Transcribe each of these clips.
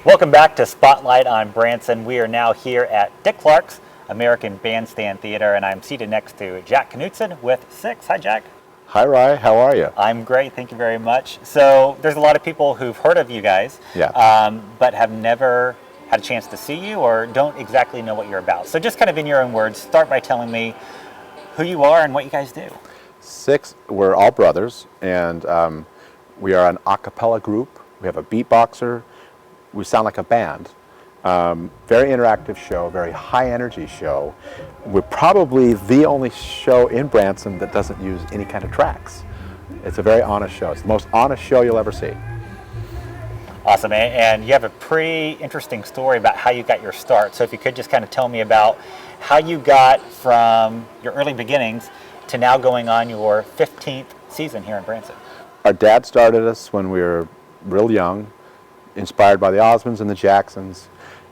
Welcome back to Spotlight on Branson. We are now here at Dick Clark's American Bandstand Theater, and I'm seated next to Jack Knutson with Six. Hi, Jack. Hi, Rye. How are you? I'm great. Thank you very much. So there's a lot of people who've heard of you guys, but have never had a chance to see you or don't exactly know what you're about. So just kind of in your own words, start by telling me who you are and what you guys do. Six, we're all brothers, and we are an a cappella group. We have a beatboxer. We sound like a band. Very interactive show, very high energy show. We're probably the only show in Branson that doesn't use any kind of tracks. It's a very honest show. It's the most honest show you'll ever see. Awesome, and you have a pretty interesting story about how you got your start. So if you could just kind of tell me about how you got from your early beginnings to now going on your 15th season here in Branson. Our dad started us when we were real young, inspired by the Osmonds and the Jacksons,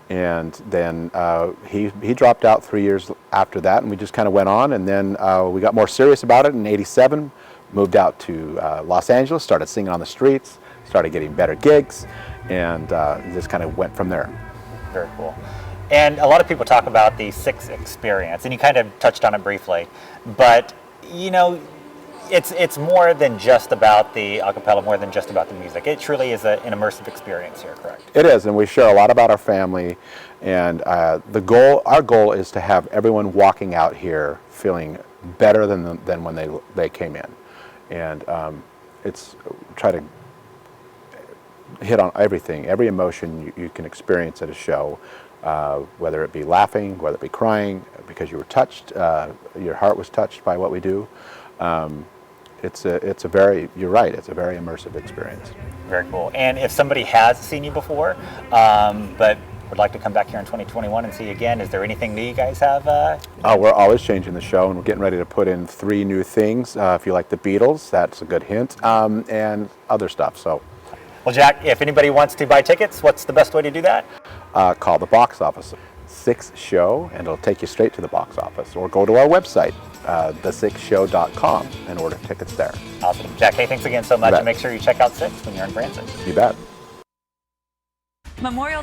and then he dropped out 3 years after that, and we just kind of went on, and then we got more serious about it in '87, moved out to Los Angeles, started singing on the streets, started getting better gigs, and just kind of went from there. Very cool. And a lot of people talk about the Six experience, and you kind of touched on it briefly, but you know, it's more than just about the a cappella, more than just about the music. It truly is an immersive experience here, correct? It is, and we share a lot about our family, and our goal is to have everyone walking out here feeling better than when they came in, and it's try to hit on everything, every emotion you can experience at a show, whether it be laughing, whether it be crying because you were touched, your heart was touched by what we do. It's a very, you're right, it's a very immersive experience. Very cool. And if somebody has seen you before, but would like to come back here in 2021 and see you again, is there anything new you guys have? We're always changing the show, and we're getting ready to put in 3 new things. If you like the Beatles, that's a good hint, and other stuff. So, well, Jack, if anybody wants to buy tickets, what's the best way to do that? Call the box office, Six Show, and it'll take you straight to the box office, or go to our website, the6show.com, and order tickets there. Awesome. Jack, hey, thanks again so much, and make sure you check out Six when you're in Branson. You bet. Memorial